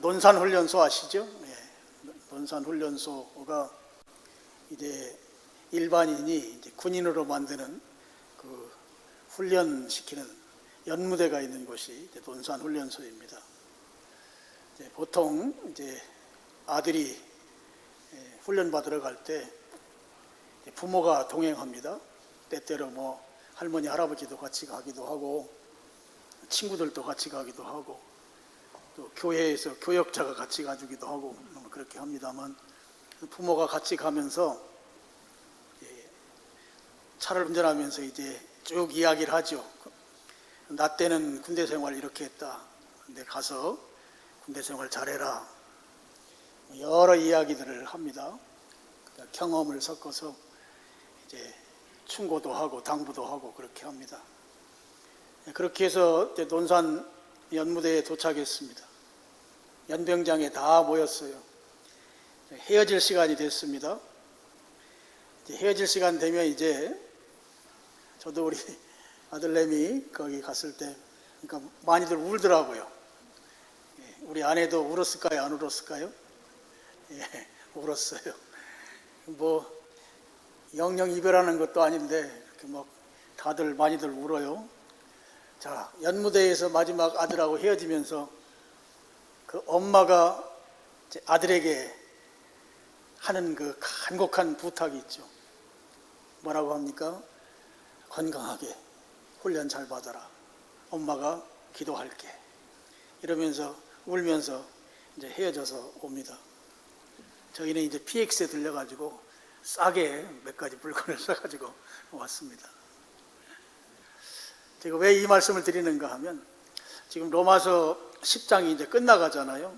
논산훈련소 아시죠? 예, 논산훈련소가 이제 일반인이 이제 군인으로 만드는 그 훈련시키는 연무대가 있는 곳이 이제 논산훈련소입니다. 이제 보통 이제 아들이 훈련 받으러 갈 때 부모가 동행합니다. 때때로 뭐 할머니 할아버지도 같이 가기도 하고 친구들도 같이 가기도 하고 또 교회에서 교역자가 같이 가주기도 하고 그렇게 합니다만, 부모가 같이 가면서 차를 운전하면서 이제 쭉 이야기를 하죠. 나 때는 군대 생활 이렇게 했다. 근데 가서 군대 생활 잘해라. 여러 이야기들을 합니다. 경험을 섞어서 이제 충고도 하고 당부도 하고 그렇게 합니다. 그렇게 해서 논산 연무대에 도착했습니다. 연병장에 다 모였어요. 헤어질 시간이 됐습니다. 헤어질 시간 되면 이제 저도 우리 아들내미 거기 갔을 때 그러니까 많이들 울더라고요. 우리 아내도 울었을까요? 안 울었을까요? 예, 울었어요. 뭐 영영 이별하는 것도 아닌데 이렇게 막 다들 많이들 울어요. 자, 연무대에서 마지막 아들하고 헤어지면서 그 엄마가 아들에게 하는 그 간곡한 부탁이 있죠. 뭐라고 합니까? 건강하게 훈련 잘 받아라. 엄마가 기도할게. 이러면서 울면서 이제 헤어져서 옵니다. 저희는 이제 PX에 들려가지고 싸게 몇 가지 물건을 사가지고 왔습니다. 제가 왜 이 말씀을 드리는가 하면 지금 로마서 10장이 이제 끝나가잖아요.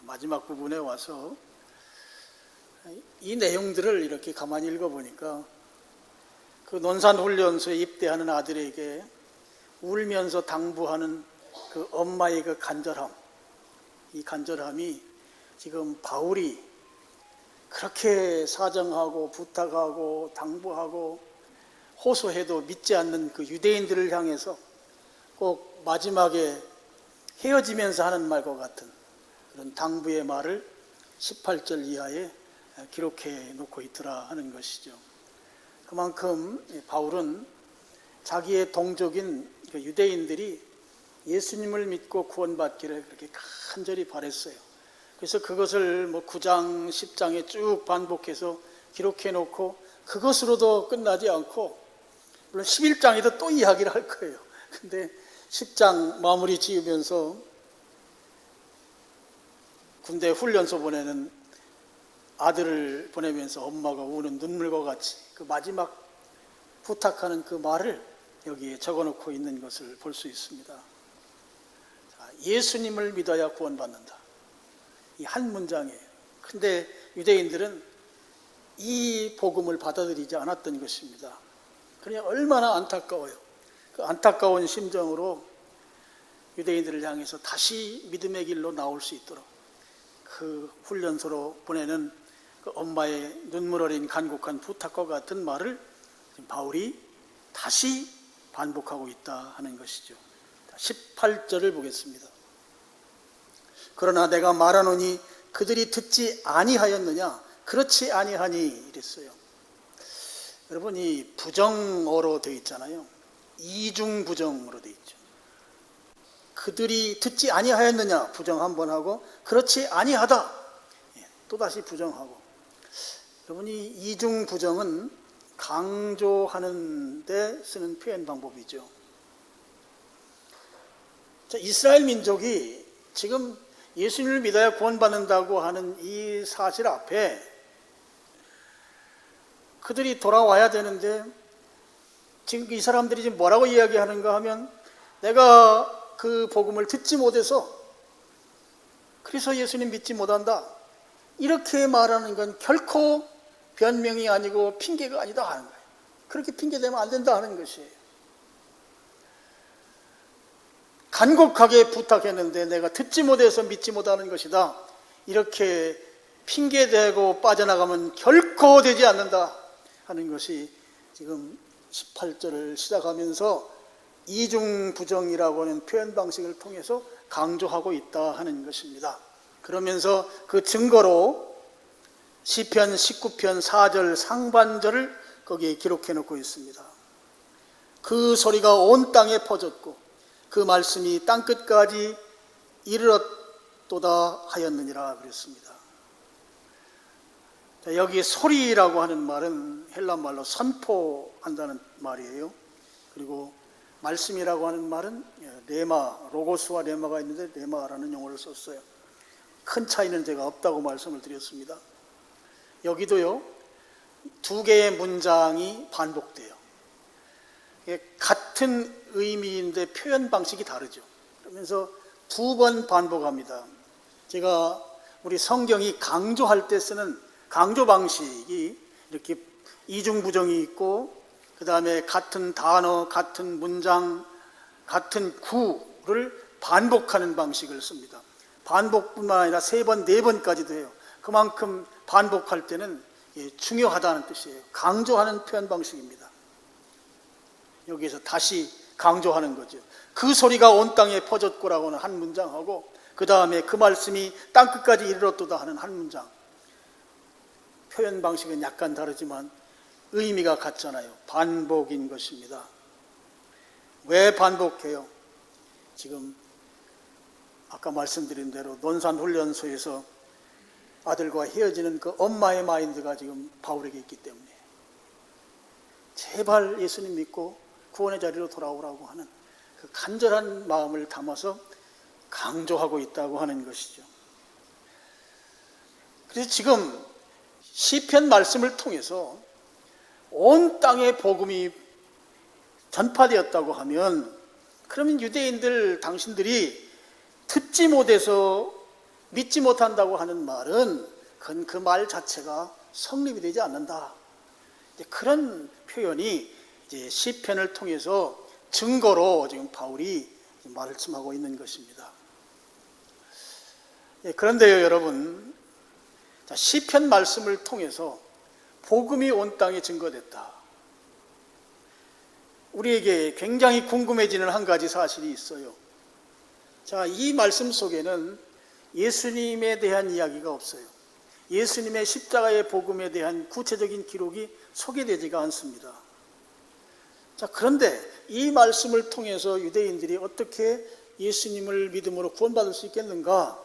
마지막 부분에 와서 이 내용들을 이렇게 가만히 읽어보니까 그 논산훈련소에 입대하는 아들에게 울면서 당부하는 그 엄마의 그 간절함, 이 간절함이 지금 바울이 그렇게 사정하고 부탁하고 당부하고 호소해도 믿지 않는 그 유대인들을 향해서 꼭 마지막에 헤어지면서 하는 말과 같은 그런 당부의 말을 18절 이하에 기록해 놓고 있더라 하는 것이죠. 그만큼 바울은 자기의 동족인 유대인들이 예수님을 믿고 구원받기를 그렇게 간절히 바랬어요. 그래서 그것을 뭐 9장, 10장에 쭉 반복해서 기록해 놓고 그것으로도 끝나지 않고 물론 11장에도 또 이야기를 할 거예요. 근데 10장 마무리 지으면서 군대 훈련소 보내는 아들을 보내면서 엄마가 우는 눈물과 같이 그 마지막 부탁하는 그 말을 여기에 적어놓고 있는 것을 볼 수 있습니다. 자, 예수님을 믿어야 구원받는다. 이 한 문장이에요. 근데 유대인들은 이 복음을 받아들이지 않았던 것입니다. 그러니 얼마나 안타까워요. 그 안타까운 심정으로 유대인들을 향해서 다시 믿음의 길로 나올 수 있도록 그 훈련소로 보내는 그 엄마의 눈물 어린 간곡한 부탁과 같은 말을 바울이 다시 반복하고 있다 하는 것이죠. 18절을 보겠습니다. 그러나 내가 말하노니 그들이 듣지 아니하였느냐? 그렇지 아니하니 이랬어요. 여러분, 이 부정어로 되어 있잖아요. 이중부정으로 되어 있죠. 그들이 듣지 아니하였느냐? 부정 한번 하고 그렇지 아니하다. 또다시 부정하고. 여러분, 이 이중부정은 강조하는 데 쓰는 표현 방법이죠. 자, 이스라엘 민족이 지금 예수님을 믿어야 구원받는다고 하는 이 사실 앞에 그들이 돌아와야 되는데 지금 이 사람들이 지금 뭐라고 이야기하는가 하면 내가 그 복음을 듣지 못해서 그래서 예수님 믿지 못한다. 이렇게 말하는 건 결코 변명이 아니고 핑계가 아니다 하는 거예요. 그렇게 핑계대면 안 된다 하는 것이에요. 간곡하게 부탁했는데 내가 듣지 못해서 믿지 못하는 것이다. 이렇게 핑계대고 빠져나가면 결코 되지 않는다 하는 것이 지금 18절을 시작하면서 이중부정이라고 하는 표현 방식을 통해서 강조하고 있다 하는 것입니다. 그러면서 그 증거로 시편 19편 4절 상반절을 거기에 기록해 놓고 있습니다. 그 소리가 온 땅에 퍼졌고 그 말씀이 땅끝까지 이르렀도다 하였느니라 그랬습니다. 자, 여기 소리라고 하는 말은 헬라 말로 선포한다는 말이에요. 그리고 말씀이라고 하는 말은 레마, 로고스와 레마가 있는데 레마라는 용어를 썼어요. 큰 차이는 제가 없다고 말씀을 드렸습니다. 여기도요, 두 개의 문장이 반복돼요. 같은 의미인데 표현 방식이 다르죠. 그러면서 두 번 반복합니다. 제가 우리 성경이 강조할 때 쓰는 강조 방식이 이렇게 이중부정이 있고, 그 다음에 같은 단어, 같은 문장, 같은 구를 반복하는 방식을 씁니다. 반복뿐만 아니라 세 번, 네 번까지도 해요. 그만큼 반복할 때는 중요하다는 뜻이에요. 강조하는 표현 방식입니다. 여기에서 다시 강조하는 거죠. 그 소리가 온 땅에 퍼졌고라고 하는 한 문장하고, 그 다음에 그 말씀이 땅끝까지 이르렀도다 하는 한 문장. 표현 방식은 약간 다르지만 의미가 같잖아요. 반복인 것입니다. 왜 반복해요? 지금 아까 말씀드린 대로 논산훈련소에서 아들과 헤어지는 그 엄마의 마인드가 지금 바울에게 있기 때문에 제발 예수님 믿고 구원의 자리로 돌아오라고 하는 그 간절한 마음을 담아서 강조하고 있다고 하는 것이죠. 그래서 지금 시편 말씀을 통해서 온 땅에 복음이 전파되었다고 하면, 그러면 유대인들 당신들이 듣지 못해서 믿지 못한다고 하는 말은 그건 그 말 자체가 성립이 되지 않는다. 그런 표현이 이제 시편을 통해서 증거로 지금 바울이 말씀하고 있는 것입니다. 그런데요, 여러분, 시편 말씀을 통해서 복음이 온 땅에 증거됐다. 우리에게 굉장히 궁금해지는 한 가지 사실이 있어요. 자, 이 말씀 속에는 예수님에 대한 이야기가 없어요. 예수님의 십자가의 복음에 대한 구체적인 기록이 소개되지가 않습니다. 자, 그런데 이 말씀을 통해서 유대인들이 어떻게 예수님을 믿음으로 구원받을 수 있겠는가?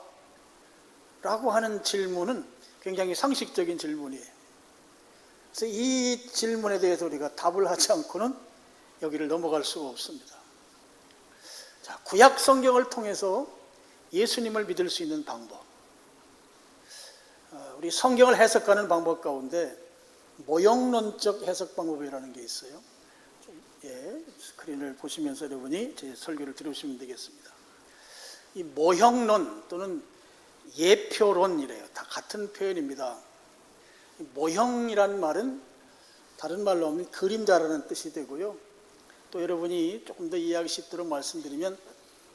라고 하는 질문은 굉장히 상식적인 질문이에요. 그래서 이 질문에 대해서 우리가 답을 하지 않고는 여기를 넘어갈 수가 없습니다. 자, 구약 성경을 통해서 예수님을 믿을 수 있는 방법. 우리 성경을 해석하는 방법 가운데 모형론적 해석 방법이라는 게 있어요. 스크린을 보시면서 여러분이 제 설교를 들으시면 되겠습니다. 이 모형론 또는 예표론이래요. 다 같은 표현입니다. 모형이란 말은 다른 말로 하면 그림자라는 뜻이 되고요. 또 여러분이 조금 더 이해하기 쉽도록 말씀드리면,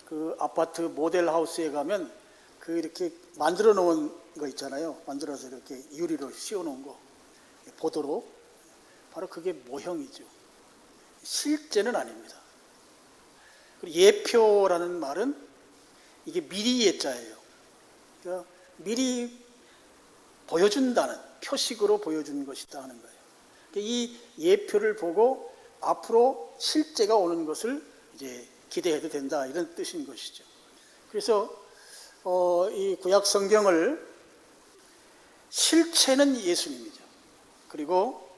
그 아파트 모델하우스에 가면 그 이렇게 만들어 놓은 거 있잖아요. 만들어서 이렇게 유리로 씌워 놓은 거, 보도록. 바로 그게 모형이죠. 실제는 아닙니다. 그리고 예표라는 말은 이게 미리 예자예요. 그러니까 미리 보여준다는, 표식으로 보여준 것이다 하는 거예요. 그러니까 이 예표를 보고 앞으로 실제가 오는 것을 이제 기대해도 된다, 이런 뜻인 것이죠. 그래서 이 구약 성경을 실체는 예수님이죠. 그리고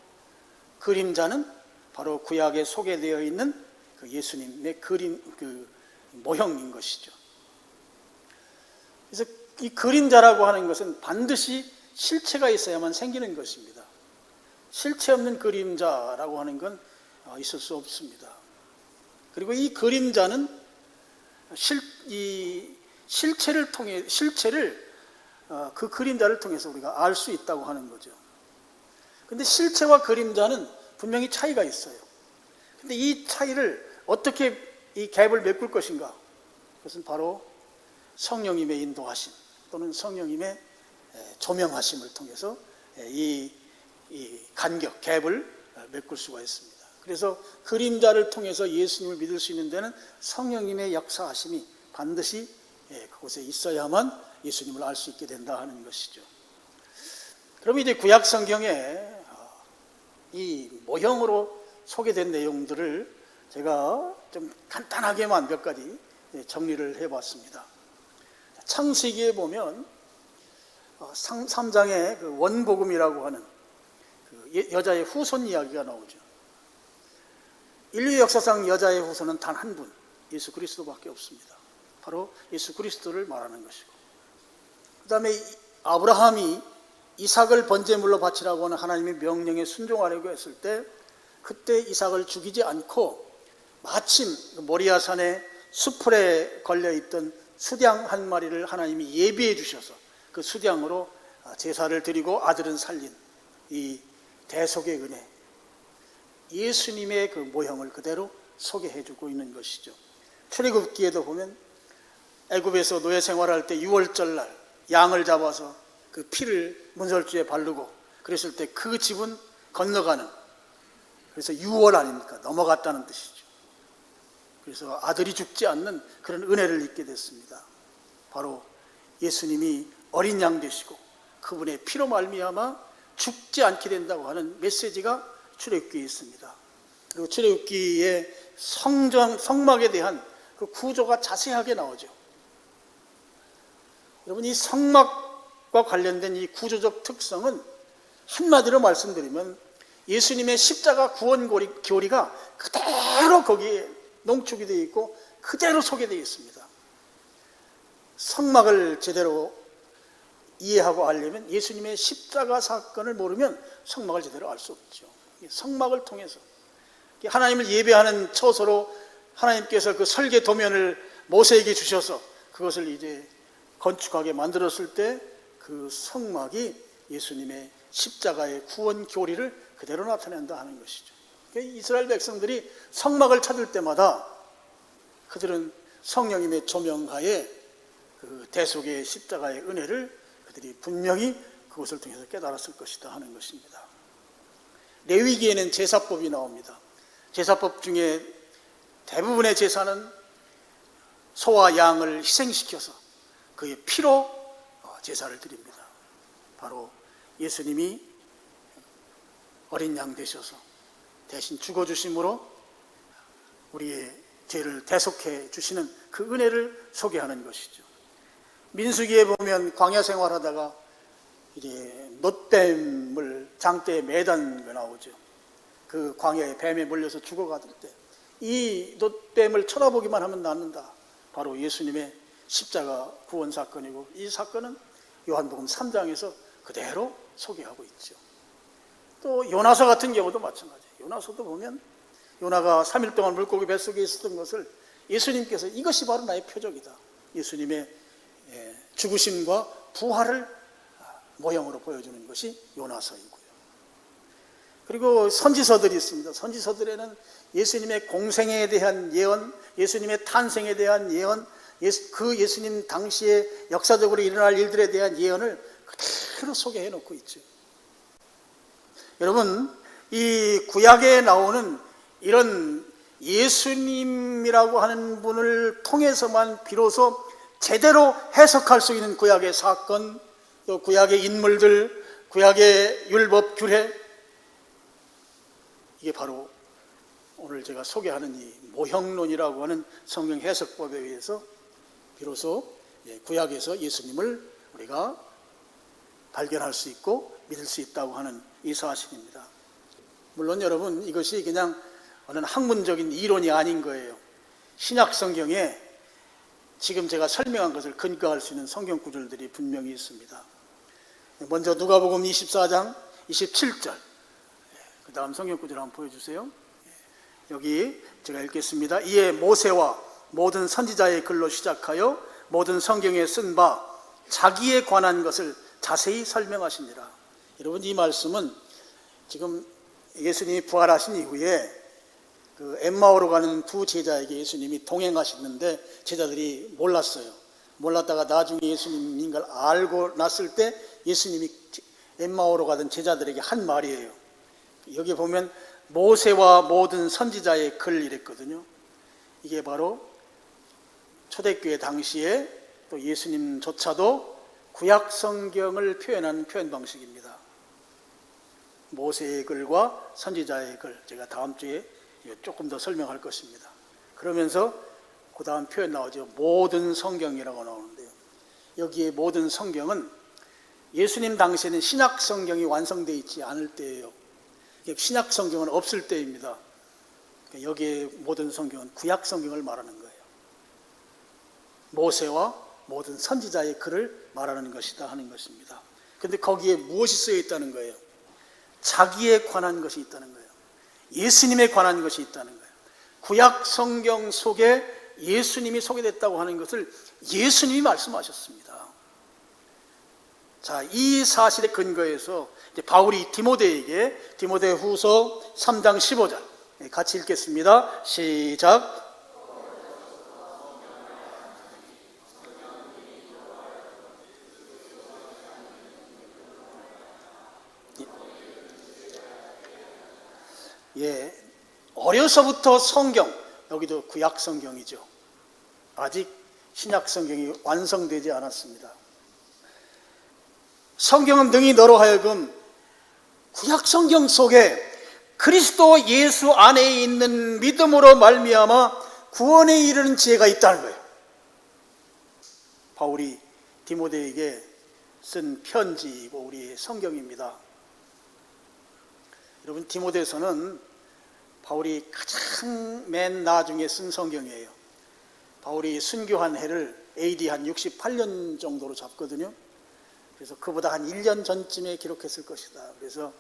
그림자는 바로 구약에 소개되어 있는 그 예수님의 그림, 그 모형인 것이죠. 그래서 이 그림자라고 하는 것은 반드시 실체가 있어야만 생기는 것입니다. 실체 없는 그림자라고 하는 건 있을 수 없습니다. 그리고 이 그림자는 실체를 그 그림자를 통해서 우리가 알 수 있다고 하는 거죠. 근데 실체와 그림자는 분명히 차이가 있어요. 근데 이 차이를 어떻게 이 갭을 메꿀 것인가? 그것은 바로 성령님의 인도하심 또는 성령님의 조명하심을 통해서 이 간격, 갭을 메꿀 수가 있습니다. 그래서 그림자를 통해서 예수님을 믿을 수 있는 데는 성령님의 역사하심이 반드시 그곳에 있어야만 예수님을 알 수 있게 된다 하는 것이죠. 그럼 이제 구약 성경에 이 모형으로 소개된 내용들을 제가 좀 간단하게만 몇 가지 정리를 해봤습니다. 창세기에 보면 3장에 그 원복음이라고 하는 그 여자의 후손 이야기가 나오죠. 인류 역사상 여자의 후손은 단 한 분, 예수 그리스도밖에 없습니다. 바로 예수 그리스도를 말하는 것이고, 그 다음에 아브라함이 이삭을 번제물로 바치라고 하는 하나님의 명령에 순종하려고 했을 때 그때 이삭을 죽이지 않고 마침 모리아산의 수풀에 걸려있던 수양 한 마리를 하나님이 예비해 주셔서 그 수양으로 제사를 드리고 아들은 살린 이 대속의 은혜, 예수님의 그 모형을 그대로 소개해 주고 있는 것이죠. 출애굽기에도 보면 애굽에서 노예 생활할 때 6월절 날 양을 잡아서 그 피를 문설주에 바르고 그랬을 때 그 집은 건너가는, 그래서 6월 아닙니까? 넘어갔다는 뜻이죠. 그래서 아들이 죽지 않는 그런 은혜를 입게 됐습니다. 바로 예수님이 어린 양 되시고 그분의 피로 말미암아 죽지 않게 된다고 하는 메시지가 출애굽기에 있습니다. 그리고 출애굽기의 성막에 대한 그 구조가 자세하게 나오죠. 여러분, 이 성막과 관련된 이 구조적 특성은 한마디로 말씀드리면 예수님의 십자가 구원 교리가 그대로 거기에 농축이 되어 있고 그대로 소개되어 있습니다. 성막을 제대로 이해하고 알려면 예수님의 십자가 사건을 모르면 성막을 제대로 알 수 없죠. 성막을 통해서 하나님을 예배하는 처소로 하나님께서 그 설계 도면을 모세에게 주셔서 그것을 이제 건축하게 만들었을 때 그 성막이 예수님의 십자가의 구원 교리를 그대로 나타낸다 하는 것이죠. 이스라엘 백성들이 성막을 찾을 때마다 그들은 성령님의 조명하에 그 대속의 십자가의 은혜를 그들이 분명히 그것을 통해서 깨달았을 것이다 하는 것입니다. 레위기에는 제사법이 나옵니다. 제사법 중에 대부분의 제사는 소와 양을 희생시켜서 그의 피로 제사를 드립니다. 바로 예수님이 어린 양 되셔서 대신 죽어주심으로 우리의 죄를 대속해 주시는 그 은혜를 소개하는 것이죠. 민수기에 보면 광야 생활하다가 이제 놋뱀을 장대에 매단 거 나오죠. 그 광야에 뱀에 물려서 죽어가던 때 이 놋뱀을 쳐다보기만 하면 낫는다. 바로 예수님의 십자가 구원 사건이고, 이 사건은 요한복음 3장에서 그대로 소개하고 있죠. 또 요나서 같은 경우도 마찬가지예요. 요나서도 보면 요나가 3일 동안 물고기 뱃속에 있었던 것을 예수님께서 이것이 바로 나의 표적이다. 예수님의 죽으심과 부활을 모형으로 보여주는 것이 요나서이고요. 그리고 선지서들이 있습니다. 선지서들에는 예수님의 공생에 대한 예언, 예수님의 탄생에 대한 예언, 그 예수님 당시에 역사적으로 일어날 일들에 대한 예언을 그대로 소개해 놓고 있죠. 여러분, 이 구약에 나오는 이런 예수님이라고 하는 분을 통해서만 비로소 제대로 해석할 수 있는 구약의 사건, 또 구약의 인물들, 구약의 율법, 규례, 이게 바로 오늘 제가 소개하는 이 모형론이라고 하는 성경 해석법에 의해서 비로소 구약에서 예수님을 우리가 발견할 수 있고 믿을 수 있다고 하는 이 사실입니다. 물론 여러분, 이것이 그냥 어느 학문적인 이론이 아닌 거예요. 신약 성경에 지금 제가 설명한 것을 근거할 수 있는 성경 구절들이 분명히 있습니다. 먼저 누가복음 24장 27절, 그 다음 성경 구절 한번 보여주세요. 여기 제가 읽겠습니다. 이에 모세와 모든 선지자의 글로 시작하여 모든 성경에 쓴 바 자기에 관한 것을 자세히 설명하시니라. 여러분, 이 말씀은 지금 예수님이 부활하신 이후에 그 엠마오로 가는 두 제자에게 예수님이 동행하시는데 제자들이 몰랐어요. 몰랐다가 나중에 예수님인 걸 알고 났을 때 예수님이 엠마오로 가던 제자들에게 한 말이에요. 여기 보면 모세와 모든 선지자의 글 이랬거든요. 이게 바로 초대교회 당시에 또 예수님조차도 구약 성경을 표현하는 표현 방식입니다. 모세의 글과 선지자의 글, 제가 다음 주에 조금 더 설명할 것입니다. 그러면서 그 다음 표현 나오죠. 모든 성경이라고 나오는데요. 여기에 모든 성경은 예수님 당시에는 신약 성경이 완성되어 있지 않을 때예요. 신약 성경은 없을 때입니다. 여기에 모든 성경은 구약 성경을 말하는 거예요. 모세와 모든 선지자의 글을 말하는 것이다 하는 것입니다. 그런데 거기에 무엇이 쓰여 있다는 거예요? 자기에 관한 것이 있다는 거예요. 예수님에 관한 것이 있다는 거예요. 구약 성경 속에 예수님이 소개됐다고 하는 것을 예수님이 말씀하셨습니다. 자, 이 사실에 근거해서 바울이 디모데에게 디모데후서 3장 15절 같이 읽겠습니다. 시작. 예, 어려서부터 성경, 여기도 구약 성경이죠. 아직 신약 성경이 완성되지 않았습니다. 성경은 능히 너로 하여금 구약 성경 속에 그리스도 예수 안에 있는 믿음으로 말미암아 구원에 이르는 지혜가 있다는 거예요. 바울이 디모데에게 쓴 편지이고 우리의 성경입니다. 여러분, 디모데서는 바울이 가장 맨 나중에 쓴 성경이에요. 바울이 순교한 해를 AD 한 68년 정도로 잡거든요. 그래서 그보다 한 1년 전쯤에 기록했을 것이다. 그래서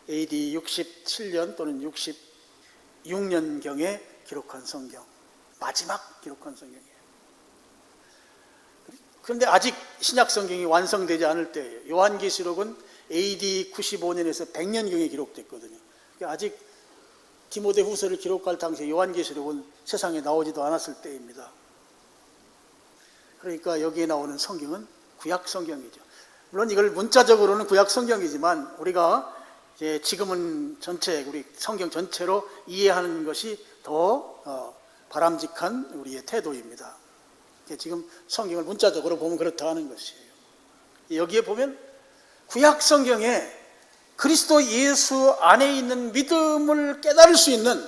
AD 67년 또는 66년경에 기록한 성경, 마지막 기록한 성경이에요. 그런데 아직 신약 성경이 완성되지 않을 때예요. 요한계시록은 AD 95년에서 100년경에 기록됐거든요. 그러니까 아직 디모데후서를 기록할 당시에 요한계시록은 세상에 나오지도 않았을 때입니다. 그러니까 여기에 나오는 성경은 구약 성경이죠. 물론 이걸 문자적으로는 구약 성경이지만 우리가 이제 지금은 전체 우리 성경 전체로 이해하는 것이 더 바람직한 우리의 태도입니다. 지금 성경을 문자적으로 보면 그렇다 하는 것이에요. 여기에 보면 구약 성경에 그리스도 예수 안에 있는 믿음을 깨달을 수 있는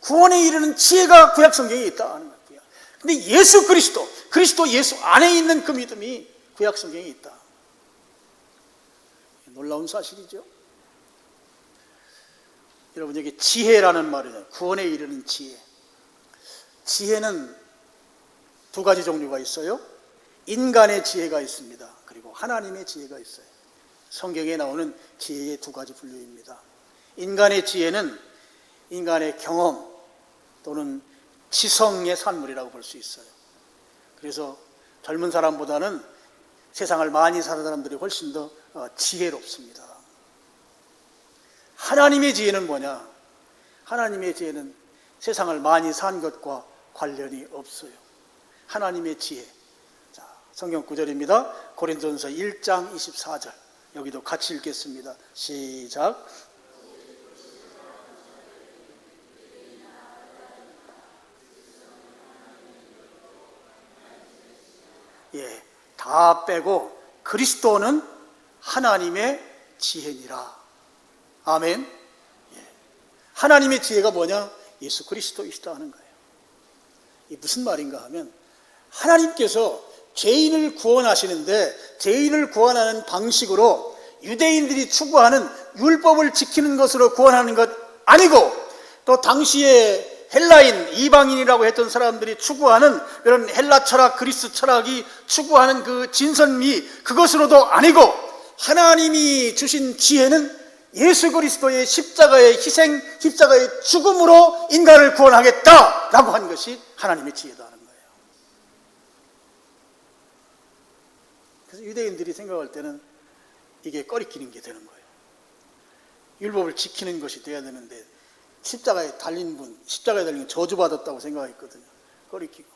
구원에 이르는 지혜가 구약 성경에 있다 하는 거예요. 근데 예수 그리스도 예수 안에 있는 그 믿음이 구약 성경에 있다. 놀라운 사실이죠. 여러분, 여기 지혜라는 말이죠. 구원에 이르는 지혜. 지혜는 두 가지 종류가 있어요. 인간의 지혜가 있습니다. 그리고 하나님의 지혜가 있어요. 성경에 나오는 지혜의 두 가지 분류입니다. 인간의 지혜는 인간의 경험 또는 지성의 산물이라고 볼 수 있어요. 그래서 젊은 사람보다는 세상을 많이 사는 사람들이 훨씬 더 지혜롭습니다. 하나님의 지혜는 뭐냐? 하나님의 지혜는 세상을 많이 산 것과 관련이 없어요. 하나님의 지혜. 자, 성경 구절입니다. 고린도전서 1장 24절. 여기도 같이 읽겠습니다. 시작. 예, 다 빼고 그리스도는 하나님의 지혜니라. 아멘. 예. 하나님의 지혜가 뭐냐? 예수 그리스도이시다 하는 거예요. 이게 무슨 말인가 하면 하나님께서 죄인을 구원하시는데 죄인을 구원하는 방식으로 유대인들이 추구하는 율법을 지키는 것으로 구원하는 것 아니고 또 당시에 헬라인, 이방인이라고 했던 사람들이 추구하는 그런 헬라 철학, 그리스 철학이 추구하는 그 진선미 그것으로도 아니고 하나님이 주신 지혜는 예수 그리스도의 십자가의 희생, 십자가의 죽음으로 인간을 구원하겠다라고 한 것이 하나님의 지혜다 하는 거예요. 그래서 유대인들이 생각할 때는 이게 꺼리끼는 게 되는 거예요. 율법을 지키는 것이 돼야 되는데 십자가에 달린 분, 십자가에 달린 저주받았다고 생각했거든요. 꺼리끼고.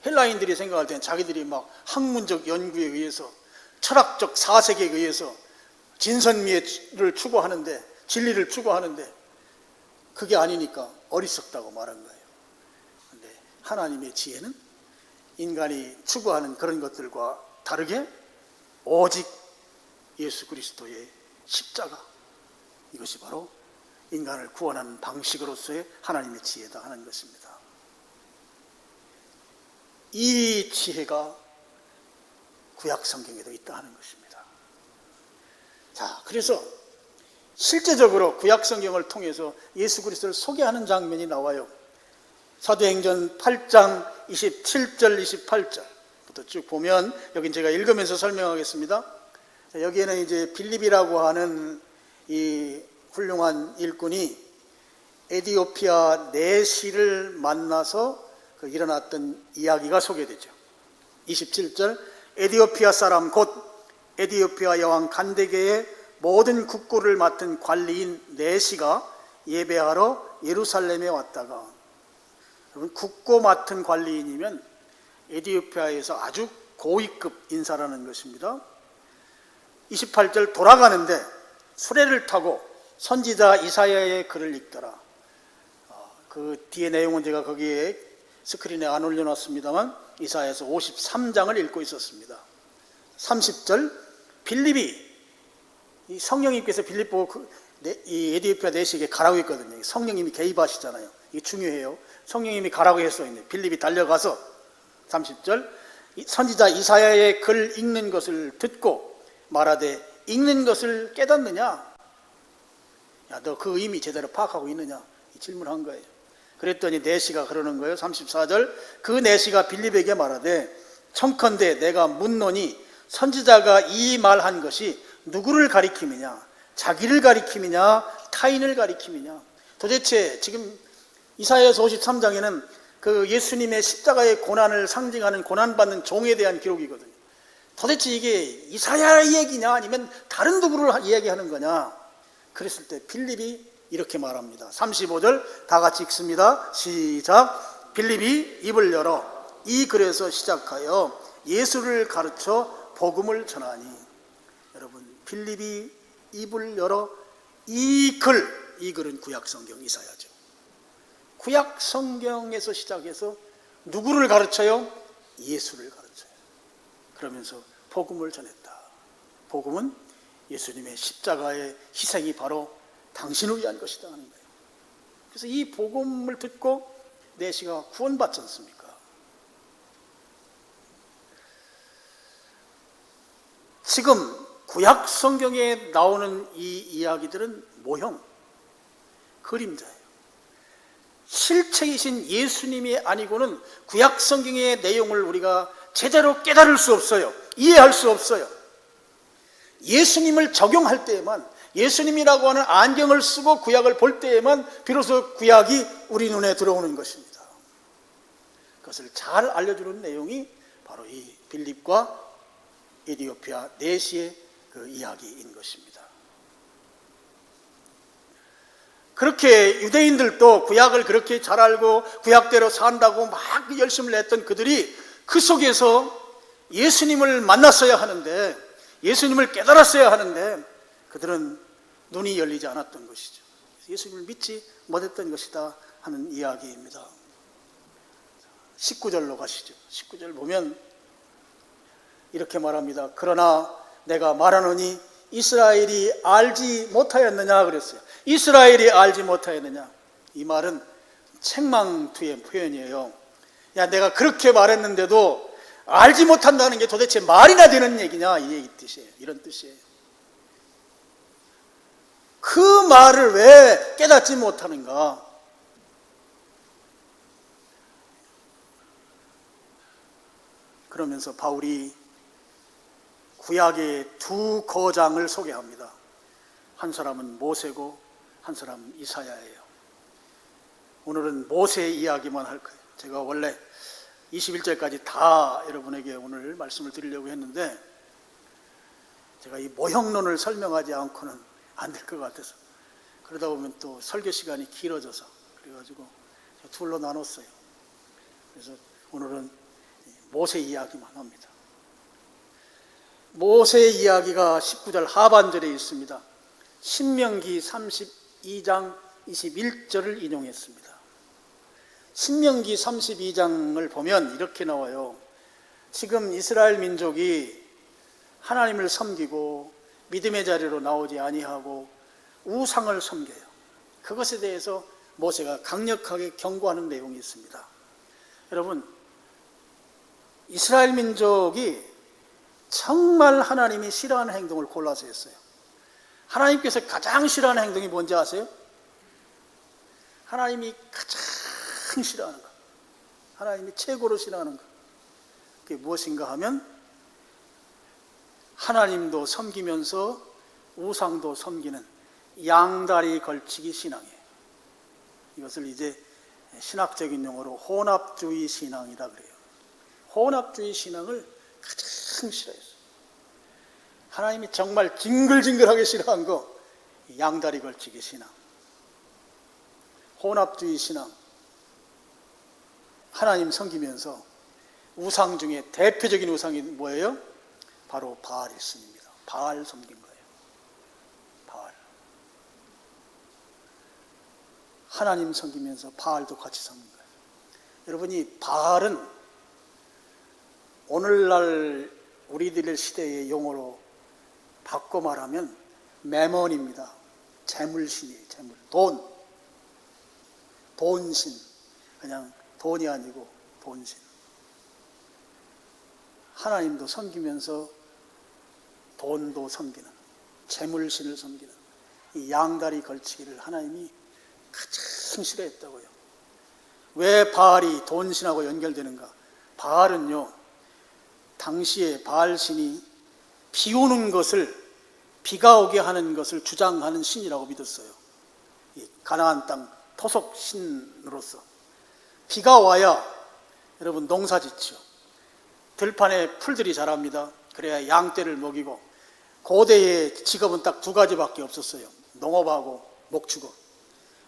헬라인들이 생각할 때는 자기들이 막 학문적 연구에 의해서 철학적 사색에 의해서 진선미를 추구하는데 진리를 추구하는데 그게 아니니까 어리석다고 말한 거예요. 그런데 하나님의 지혜는 인간이 추구하는 그런 것들과 다르게 오직 예수 그리스도의 십자가, 이것이 바로 인간을 구원하는 방식으로서의 하나님의 지혜다 하는 것입니다. 이 지혜가 구약 성경에도 있다 하는 것입니다. 자, 그래서 실제적으로 구약 성경을 통해서 예수 그리스도를 소개하는 장면이 나와요. 사도행전 8장 27절 28절부터 쭉 보면, 여긴 제가 읽으면서 설명하겠습니다. 여기에는 이제 빌립이라고 하는 이 훌륭한 일꾼이 에디오피아 내시를 만나서 일어났던 이야기가 소개되죠. 27절, 에디오피아 사람 곧 에디오피아 여왕 간데게의 모든 국고를 맡은 관리인 내시가 예배하러 예루살렘에 왔다가, 여러분, 국고 맡은 관리인이면 에디오피아에서 아주 고위급 인사라는 것입니다. 28절, 돌아가는데 수레를 타고 선지자 이사야의 글을 읽더라. 그 뒤에 내용은 제가 거기에 스크린에 안 올려놨습니다만 이사야에서 53장을 읽고 있었습니다. 30절, 빌립이, 이 성령님께서 빌립 보고 이 에디오피아 내시에게 가라고 했거든요. 성령님이 개입하시잖아요. 이게 중요해요. 성령님이 가라고 했어요. 빌립이 달려가서 30절, 선지자 이사야의 글 읽는 것을 듣고 말하되 읽는 것을 깨닫느냐? 야, 너 그 의미 제대로 파악하고 있느냐? 이 질문한 거예요. 그랬더니 내시가 그러는 거예요. 34절, 그 내시가 빌립에게 말하되 청컨대 내가 묻노니 선지자가 이 말한 것이 누구를 가리킴이냐? 자기를 가리킴이냐? 타인을 가리킴이냐? 도대체 지금 이사야서 53장에는 그 예수님의 십자가의 고난을 상징하는 고난받는 종에 대한 기록이거든요. 도대체 이게 이사야 얘기냐 아니면 다른 누구를 이야기하는 거냐? 그랬을 때 빌립이 이렇게 말합니다. 35절 다 같이 읽습니다. 시작. 빌립이 입을 열어 이 글에서 시작하여 예수를 가르쳐 복음을 전하니. 여러분, 빌립이 입을 열어 이 글은 구약 성경 이사야죠. 구약 성경에서 시작해서 누구를 가르쳐요? 예수를 가르쳐요. 그러면서 복음을 전했다. 복음은 예수님의 십자가의 희생이 바로 당신을 위한 것이다 하는 거예요. 그래서 이 복음을 듣고 내시가 구원받지 않습니까? 지금 구약 성경에 나오는 이 이야기들은 모형, 그림자예요. 실체이신 예수님이 아니고는 구약 성경의 내용을 우리가 제대로 깨달을 수 없어요. 이해할 수 없어요. 예수님을 적용할 때에만, 예수님이라고 하는 안경을 쓰고 구약을 볼 때에만 비로소 구약이 우리 눈에 들어오는 것입니다. 그것을 잘 알려주는 내용이 바로 이 빌립과 에디오피아 내시의 그 이야기인 것입니다. 그렇게 유대인들도 구약을 그렇게 잘 알고 구약대로 산다고 막 열심을 냈던 그들이 그 속에서 예수님을 만났어야 하는데, 예수님을 깨달았어야 하는데 그들은 눈이 열리지 않았던 것이죠. 예수님을 믿지 못했던 것이다 하는 이야기입니다. 19절로 가시죠. 19절 보면 이렇게 말합니다. 그러나 내가 말하노니 이스라엘이 알지 못하였느냐 그랬어요. 이스라엘이 알지 못하였느냐. 이 말은 책망투의 표현이에요. 야, 내가 그렇게 말했는데도 알지 못한다는 게 도대체 말이나 되는 얘기냐, 이 뜻이에요. 이런 뜻이에요. 그 말을 왜 깨닫지 못하는가? 그러면서 바울이 구약의 두 거장을 소개합니다. 한 사람은 모세고 한 사람은 이사야예요. 오늘은 모세의 이야기만 할 거예요. 제가 원래 21절까지 다 여러분에게 오늘 말씀을 드리려고 했는데 제가 이 모형론을 설명하지 않고는 안 될 것 같아서, 그러다 보면 또 설교 시간이 길어져서 그래가지고 둘로 나눴어요. 그래서 오늘은 모세 이야기만 합니다. 모세의 이야기가 19절 하반절에 있습니다. 신명기 32장 21절을 인용했습니다. 신명기 32장을 보면 이렇게 나와요. 지금 이스라엘 민족이 하나님을 섬기고 믿음의 자리로 나오지 아니하고 우상을 섬겨요. 그것에 대해서 모세가 강력하게 경고하는 내용이 있습니다. 여러분, 이스라엘 민족이 정말 하나님이 싫어하는 행동을 골라서 했어요. 하나님께서 가장 싫어하는 행동이 뭔지 아세요? 하나님이 가장 싫어하는 것, 하나님이 최고로 싫어하는 것, 그게 무엇인가 하면 하나님도 섬기면서 우상도 섬기는 양다리 걸치기 신앙이에요. 이것을 이제 신학적인 용어로 혼합주의 신앙이라 그래요. 혼합주의 신앙을 가장 싫어했어요. 하나님이 정말 징글징글하게 싫어한 거, 양다리 걸치기 신앙, 혼합주의 신앙. 하나님 섬기면서 우상 중에 대표적인 우상이 뭐예요? 바로 바알 일신입니다. 바알 섬긴 거예요. 바알. 하나님 섬기면서 바알도 같이 섬긴 거예요. 여러분이 바알은 오늘날 우리들 시대의 용어로 바꿔 말하면 매몬입니다. 재물신이에요. 재물. 돈신. 그냥 돈이 아니고 돈신. 하나님도 섬기면서 돈도 섬기는, 재물신을 섬기는 이 양다리 걸치기를 하나님이 가장 싫어했다고요. 왜 바알이 돈신하고 연결되는가? 바알은요, 당시에 바알신이 비 오는 것을, 비가 오게 하는 것을 주장하는 신이라고 믿었어요. 이 가나안 땅 토속 신으로서 비가 와야 여러분 농사 짓죠. 들판에 풀들이 자랍니다. 그래야 양떼를 먹이고, 고대의 직업은 딱 두 가지밖에 없었어요. 농업하고 목축업.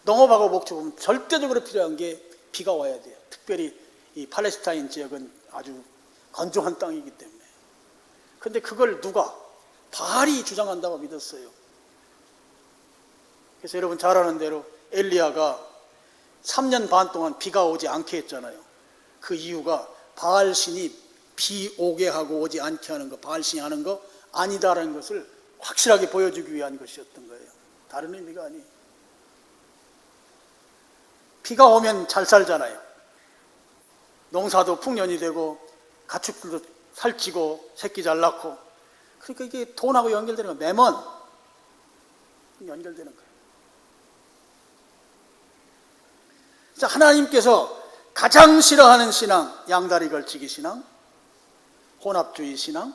농업하고 목축업은 절대적으로 필요한 게 비가 와야 돼요. 특별히 이 팔레스타인 지역은 아주 건조한 땅이기 때문에. 근데 그걸 누가? 바알이 주장한다고 믿었어요. 그래서 여러분 잘 아는 대로 엘리야가 3년 반 동안 비가 오지 않게 했잖아요. 그 이유가 바알신이 비 오게 하고 오지 않게 하는 거, 바알신이 하는 거 아니다라는 것을 확실하게 보여주기 위한 것이었던 거예요. 다른 의미가 아니에요. 비가 오면 잘 살잖아요. 농사도 풍년이 되고 가축들도 살찌고 새끼 잘 낳고. 그러니까 이게 돈하고 연결되는 거예요. 매먼 연결되는 거예요. 자, 하나님께서 가장 싫어하는 신앙, 양다리 걸치기 신앙, 혼합주의 신앙.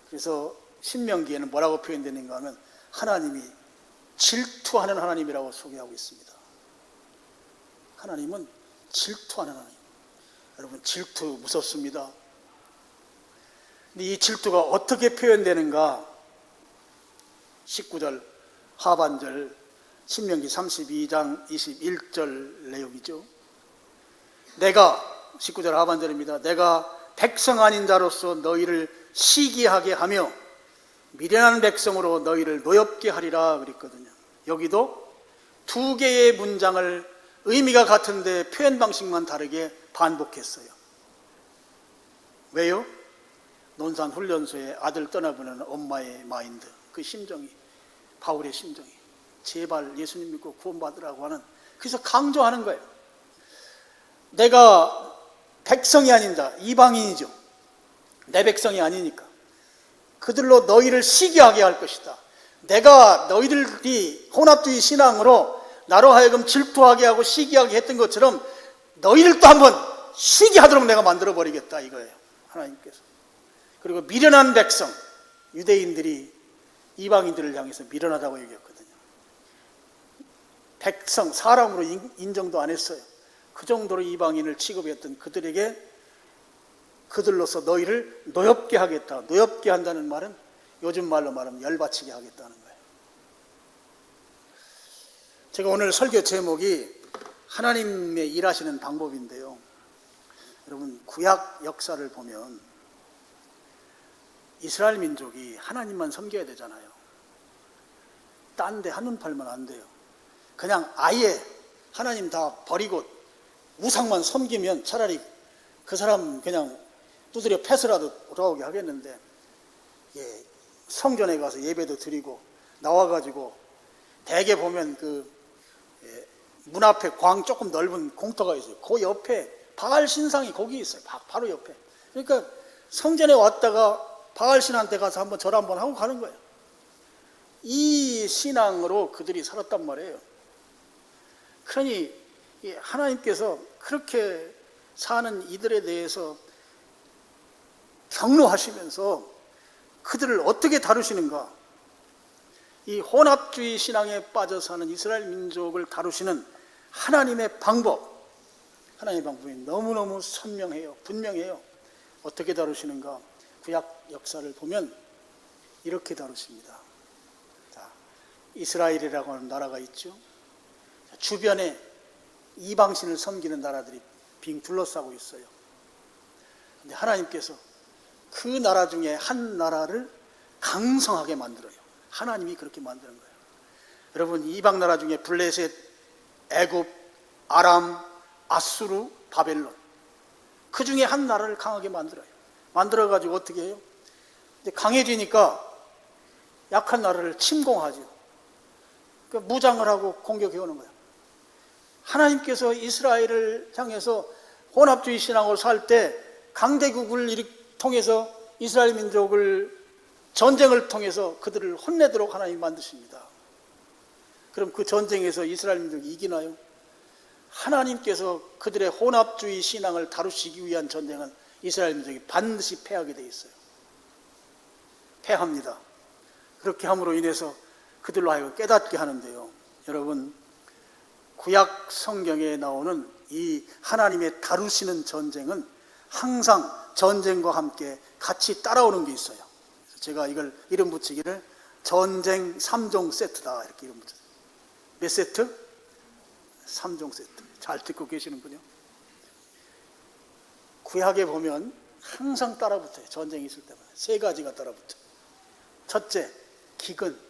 그래서 신명기에는 뭐라고 표현되는가 하면 하나님이 질투하는 하나님이라고 소개하고 있습니다. 하나님은 질투하는 하나님. 여러분, 질투 무섭습니다. 근데 이 질투가 어떻게 표현되는가? 19절 하반절 신명기 32장 21절 내용이죠. 내가, 19절 하반절입니다. 내가 백성 아닌 자로서 너희를 시기하게 하며 미련한 백성으로 너희를 노엽게 하리라 그랬거든요. 여기도 두 개의 문장을 의미가 같은데 표현 방식만 다르게 반복했어요. 왜요? 논산 훈련소에 아들 떠나보는 엄마의 마인드, 그 심정이, 바울의 심정이, 제발 예수님 믿고 구원받으라고 하는, 그래서 강조하는 거예요. 내가 백성이 아닌 자, 이방인이죠. 내 백성이 아니니까 그들로 너희를 시기하게 할 것이다. 내가 너희들이 혼합주의 신앙으로 나로 하여금 질투하게 하고 시기하게 했던 것처럼 너희들도 한번 시기하도록 내가 만들어버리겠다 이거예요, 하나님께서. 그리고 미련한 백성, 유대인들이 이방인들을 향해서 미련하다고 얘기했거든요. 백성, 사람으로 인정도 안 했어요. 그 정도로 이방인을 취급했던 그들에게 그들로서 너희를 노엽게 하겠다. 노엽게 한다는 말은 요즘 말로 말하면 열받치게 하겠다는 거예요. 제가 오늘 설교 제목이 하나님의 일하시는 방법인데요. 여러분, 구약 역사를 보면 이스라엘 민족이 하나님만 섬겨야 되잖아요. 딴 데 한눈 팔면 안 돼요. 그냥 아예 하나님 다 버리고 우상만 섬기면 차라리 그 사람 그냥 두드려 패서라도 돌아오게 하겠는데, 예, 성전에 가서 예배도 드리고 나와가지고 대개 보면 문 앞에 광 조금 넓은 공터가 있어요. 그 옆에 바알 신상이 거기 있어요. 바로 옆에. 그러니까 성전에 왔다가 바알 신한테 가서 한번 절 한번 하고 가는 거예요. 이 신앙으로 그들이 살았단 말이에요. 그러니 하나님께서 그렇게 사는 이들에 대해서 경로하시면서 그들을 어떻게 다루시는가? 이 혼합주의 신앙에 빠져 사는 이스라엘 민족을 다루시는 하나님의 방법이 너무너무 선명해요. 분명해요. 어떻게 다루시는가? 구약 역사를 보면 이렇게 다루십니다. 자, 이스라엘이라고 하는 나라가 있죠. 주변에 이방신을 섬기는 나라들이 빙 둘러싸고 있어요. 근데 하나님께서 그 나라 중에 한 나라를 강성하게 만들어요. 하나님이 그렇게 만드는 거예요. 여러분, 이방 나라 중에 블레셋, 애굽, 아람, 아수르, 바벨론, 그 중에 한 나라를 강하게 만들어요. 만들어가지고 어떻게 해요? 이제 강해지니까 약한 나라를 침공하죠. 그러니까 무장을 하고 공격해 오는 거예요. 하나님께서 이스라엘을 향해서 혼합주의 신앙으로 살 때 강대국을 통해서 이스라엘 민족을 전쟁을 통해서 그들을 혼내도록 하나님이 만드십니다. 그럼 그 전쟁에서 이스라엘 민족이 이기나요? 하나님께서 그들의 혼합주의 신앙을 다루시기 위한 전쟁은 이스라엘 민족이 반드시 패하게 돼 있어요. 패합니다. 그렇게 함으로 인해서 그들로 하여금 깨닫게 하는데요. 여러분, 구약 성경에 나오는 이 하나님의 다루시는 전쟁은 항상 전쟁과 함께 같이 따라오는 게 있어요. 제가 이걸 이름 붙이기를 전쟁 3종 세트다 이렇게 이름 붙였어요. 몇 세트? 3종 세트. 잘 듣고 계시는군요. 구약에 보면 항상 따라붙어요. 전쟁이 있을 때마다 세 가지가 따라붙어요. 첫째, 기근.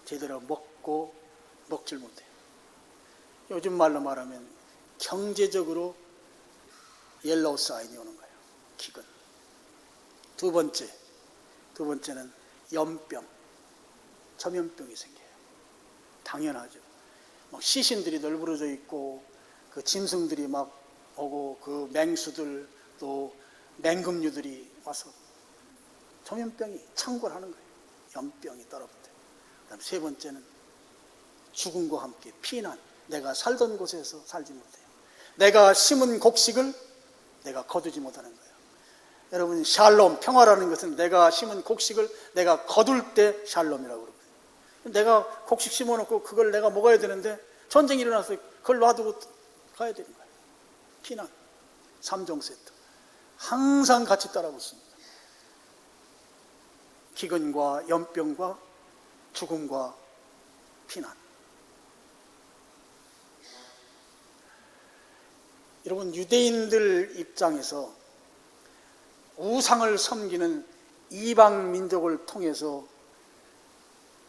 제대로 먹질 못해요. 요즘 말로 말하면 경제적으로 옐로우 사인이 오는 거예요. 기근. 두 번째는 염병, 전염병이 생겨요. 당연하죠. 막 시신들이 널브러져 있고 그 짐승들이 막 오고 그 맹수들 또 맹금류들이 와서 전염병이 창궐하는 거예요. 염병이 따라붙어요. 그다음 세 번째는 죽음과 함께 피난. 내가 살던 곳에서 살지 못해요. 내가 심은 곡식을 내가 거두지 못하는 거예요. 여러분, 샬롬, 평화라는 것은 내가 심은 곡식을 내가 거둘 때 샬롬이라고 그러거든요. 내가 곡식 심어놓고 그걸 내가 먹어야 되는데 전쟁이 일어나서 그걸 놔두고 가야 되는 거예요. 피난. 3종 세트. 항상 같이 따라붙습니다. 기근과 염병과 죽음과 피난. 여러분, 유대인들 입장에서 우상을 섬기는 이방 민족을 통해서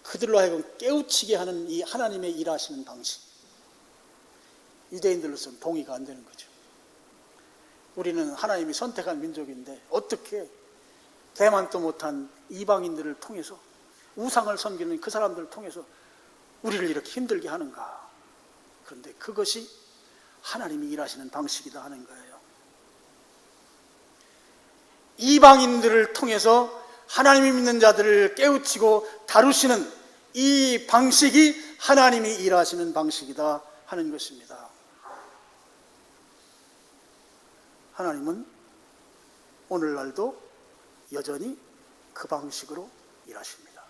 그들로 하여금 깨우치게 하는 이 하나님의 일하시는 방식, 유대인들로서는 동의가 안 되는 거죠. 우리는 하나님이 선택한 민족인데 어떻게 대만도 못한 이방인들을 통해서 우상을 섬기는 그 사람들을 통해서 우리를 이렇게 힘들게 하는가. 그런데 그것이 하나님이 일하시는 방식이다 하는 거예요. 이방인들을 통해서 하나님이 믿는 자들을 깨우치고 다루시는 이 방식이 하나님이 일하시는 방식이다 하는 것입니다. 하나님은 오늘날도 여전히 그 방식으로 일하십니다.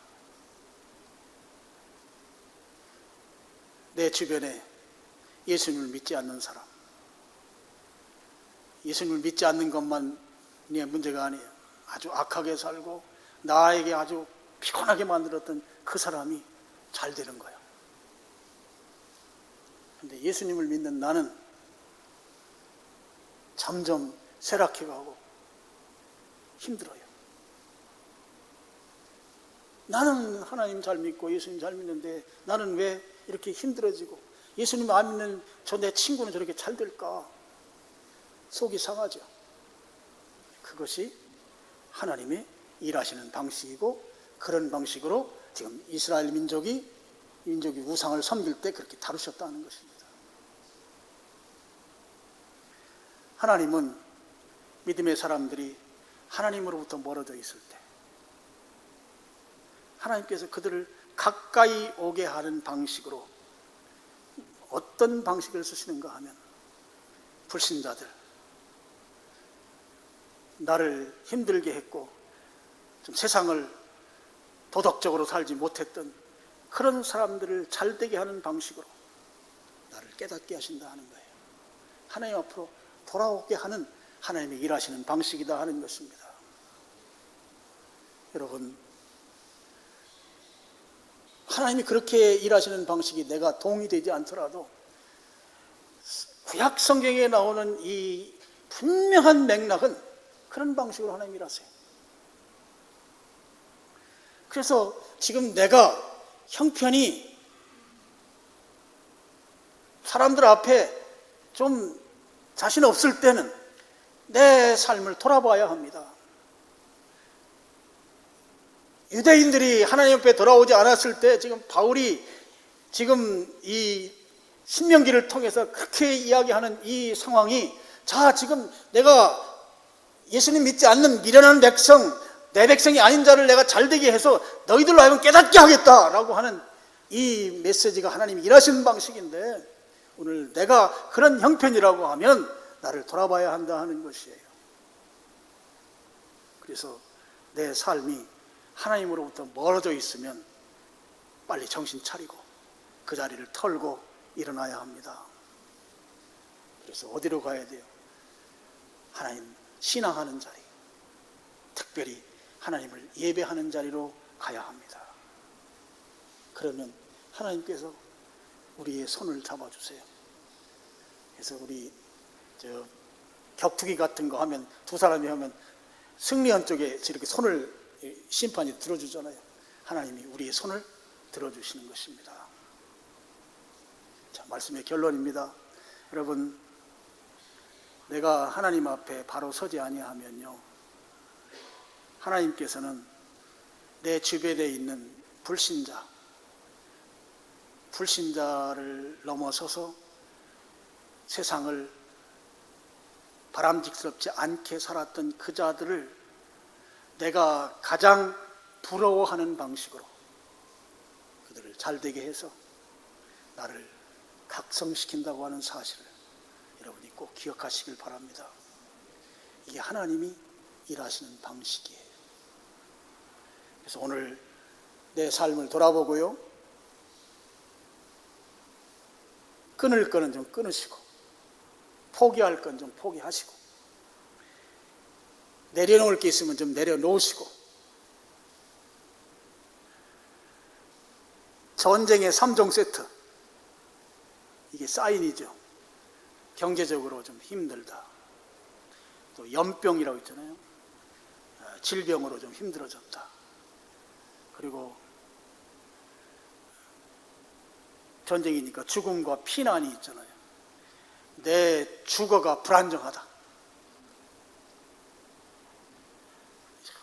내 주변에 예수님을 믿지 않는 사람, 예수님을 믿지 않는 것만 문제가 아니에요. 아주 악하게 살고 나에게 아주 피곤하게 만들었던 그 사람이 잘 되는 거예요. 그런데 예수님을 믿는 나는 점점 쇠락해가고 힘들어요. 나는 하나님 잘 믿고 예수님 잘 믿는데 나는 왜 이렇게 힘들어지고 예수님 안 믿는 저 내 친구는 저렇게 잘 될까? 속이 상하죠. 그것이 하나님의 일하시는 방식이고, 그런 방식으로 지금 이스라엘 민족이 우상을 섬길 때 그렇게 다루셨다는 것입니다. 하나님은 믿음의 사람들이 하나님으로부터 멀어져 있을 때 하나님께서 그들을 가까이 오게 하는 방식으로 어떤 방식을 쓰시는가 하면, 불신자들, 나를 힘들게 했고 좀 세상을 도덕적으로 살지 못했던 그런 사람들을 잘되게 하는 방식으로 나를 깨닫게 하신다 하는 거예요. 하나님 앞으로 돌아오게 하는 하나님의 일하시는 방식이다 하는 것입니다. 여러분, 하나님이 그렇게 일하시는 방식이 내가 동의되지 않더라도 구약 성경에 나오는 이 분명한 맥락은 그런 방식으로 하나님 일하세요. 그래서 지금 내가 형편이 사람들 앞에 좀 자신 없을 때는 내 삶을 돌아봐야 합니다. 유대인들이 하나님 앞에 돌아오지 않았을 때 지금 바울이 지금 이 신명기를 통해서 그렇게 이야기하는 이 상황이, 자, 지금 내가 예수님 믿지 않는 미련한 백성, 내 백성이 아닌 자를 내가 잘되게 해서 너희들로 하여금 깨닫게 하겠다라고 하는 이 메시지가 하나님이 일하시는 방식인데, 오늘 내가 그런 형편이라고 하면 나를 돌아봐야 한다 하는 것이에요. 그래서 내 삶이 하나님으로부터 멀어져 있으면 빨리 정신 차리고 그 자리를 털고 일어나야 합니다. 그래서 어디로 가야 돼요? 하나님 신앙하는 자리, 특별히 하나님을 예배하는 자리로 가야 합니다. 그러면 하나님께서 우리의 손을 잡아주세요. 그래서 우리 격투기 같은 거 하면 두 사람이 하면 승리한 쪽에 이렇게 손을 심판이 들어주잖아요. 하나님이 우리의 손을 들어주시는 것입니다. 자, 말씀의 결론입니다. 여러분, 내가 하나님 앞에 바로 서지 아니하면요, 하나님께서는 내 주변에 있는 불신자를 넘어서서 세상을 바람직스럽지 않게 살았던 그 자들을 내가 가장 부러워하는 방식으로 그들을 잘되게 해서 나를 각성시킨다고 하는 사실을 여러분이 꼭 기억하시길 바랍니다. 이게 하나님이 일하시는 방식이에요. 그래서 오늘 내 삶을 돌아보고요, 끊을 거는 좀 끊으시고 포기할 건 좀 포기하시고 내려놓을 게 있으면 좀 내려놓으시고, 전쟁의 3종 세트, 이게 사인이죠. 경제적으로 좀 힘들다, 또 연병이라고 있잖아요. 질병으로 좀 힘들어졌다, 그리고 전쟁이니까 죽음과 피난이 있잖아요. 내 주거가 불안정하다.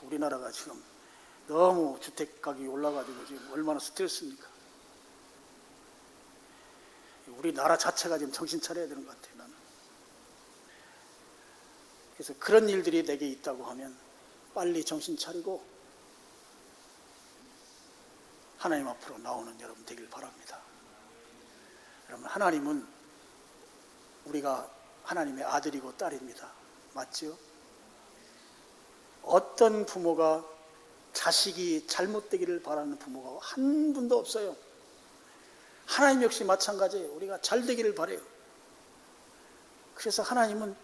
우리나라가 지금 너무 주택 가격이 올라가지고 지금 얼마나 스트레스입니까? 우리나라 자체가 지금 정신 차려야 되는 것 같아요, 나는. 그래서 그런 일들이 내게 있다고 하면 빨리 정신 차리고 하나님 앞으로 나오는 여러분 되길 바랍니다. 여러분, 하나님은 우리가 하나님의 아들이고 딸입니다. 맞죠? 어떤 부모가 자식이 잘못되기를 바라는 부모가 한 분도 없어요. 하나님 역시 마찬가지예요. 우리가 잘되기를 바라요. 그래서 하나님은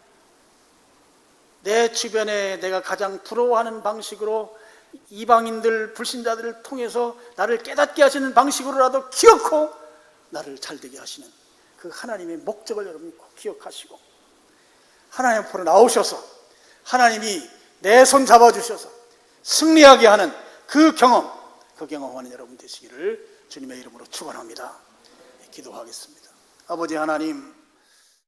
내 주변에 내가 가장 부러워하는 방식으로 이방인들, 불신자들을 통해서 나를 깨닫게 하시는 방식으로라도 기억하고 나를 잘되게 하시는 그 하나님의 목적을 여러분이 꼭 기억하시고 하나님 앞으로 나오셔서 하나님이 내 손 잡아주셔서 승리하게 하는 그 경험하는 여러분 되시기를 주님의 이름으로 축원합니다. 기도하겠습니다. 아버지 하나님,